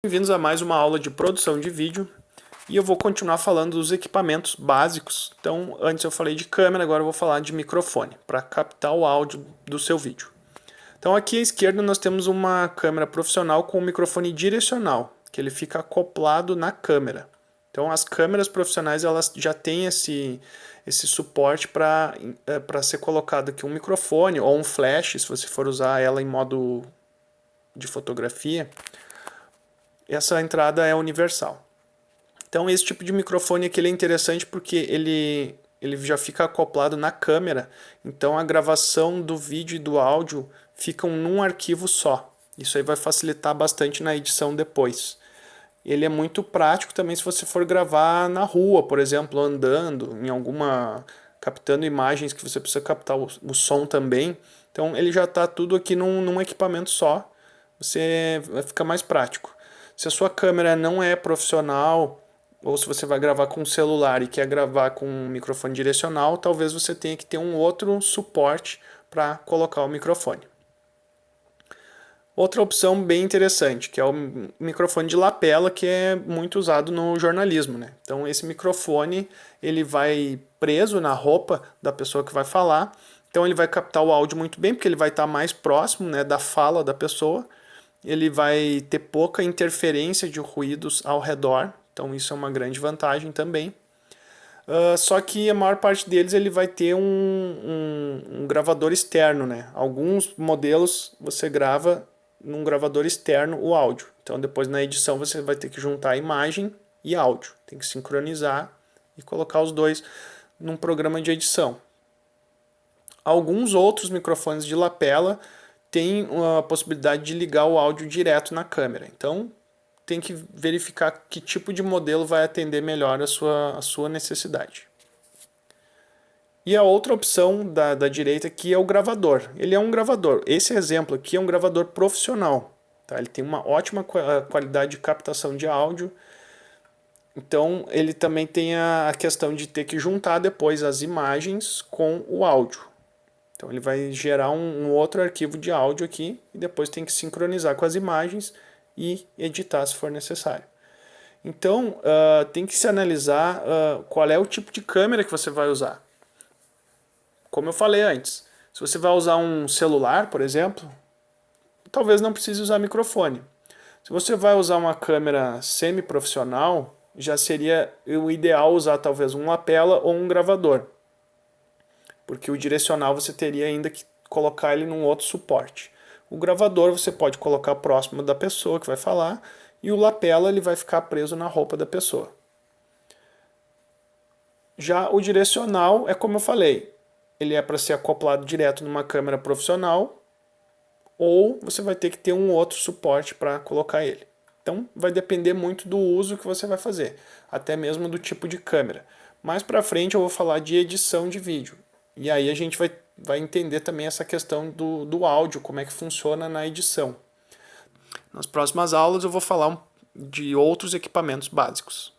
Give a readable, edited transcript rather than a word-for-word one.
Bem-vindos a mais uma aula de produção de vídeo e eu vou continuar falando dos equipamentos básicos. Então, antes eu falei de câmera, agora eu vou falar de microfone para captar o áudio do seu vídeo. Então, aqui à esquerda nós temos uma câmera profissional com um microfone direcional, que ele fica acoplado na câmera. Então, as câmeras profissionais elas já têm esse suporte para ser colocado aqui um microfone ou um flash, se você for usar ela em modo de fotografia. Essa entrada é universal. Então esse tipo de microfone aqui ele é interessante porque ele já fica acoplado na câmera, então a gravação do vídeo e do áudio ficam num arquivo só. Isso aí vai facilitar bastante na edição depois. Ele é muito prático também se você for gravar na rua, por exemplo, andando, captando imagens que você precisa captar o som também. Então ele já está tudo aqui num equipamento só, você vai ficar mais prático. Se a sua câmera não é profissional, ou se você vai gravar com um celular e quer gravar com um microfone direcional, talvez você tenha que ter um outro suporte para colocar o microfone. Outra opção bem interessante, que é o microfone de lapela, que é muito usado no jornalismo, né? Então esse microfone ele vai preso na roupa da pessoa que vai falar, então ele vai captar o áudio muito bem, porque ele vai estar mais próximo, né, da fala da pessoa. Ele vai ter pouca interferência de ruídos ao redor, então isso é uma grande vantagem também. Só que a maior parte deles ele vai ter um gravador externo, né? Alguns modelos você grava num gravador externo o áudio. Então depois na edição você vai ter que juntar imagem e áudio. Tem que sincronizar e colocar os dois num programa de edição. Alguns outros microfones de lapela têm a possibilidade de ligar o áudio direto na câmera. Então tem que verificar que tipo de modelo vai atender melhor a sua necessidade. E a outra opção da direita aqui é o gravador. Ele é um gravador. Esse exemplo aqui é um gravador profissional. Tá? Ele tem uma ótima qualidade de captação de áudio. Então ele também tem a questão de ter que juntar depois as imagens com o áudio. Então ele vai gerar um outro arquivo de áudio aqui e depois tem que sincronizar com as imagens e editar se for necessário. Então tem que se analisar qual é o tipo de câmera que você vai usar. Como eu falei antes, se você vai usar um celular, por exemplo, talvez não precise usar microfone. Se você vai usar uma câmera semi-profissional, já seria o ideal usar talvez um lapela ou um gravador. Porque o direcional você teria ainda que colocar ele num outro suporte. O gravador você pode colocar próximo da pessoa que vai falar e o lapela ele vai ficar preso na roupa da pessoa. Já o direcional é como eu falei, ele é para ser acoplado direto numa câmera profissional ou você vai ter que ter um outro suporte para colocar ele. Então vai depender muito do uso que você vai fazer, até mesmo do tipo de câmera. Mais para frente eu vou falar de edição de vídeo. E aí a gente vai entender também essa questão do áudio, como é que funciona na edição. Nas próximas aulas eu vou falar de outros equipamentos básicos.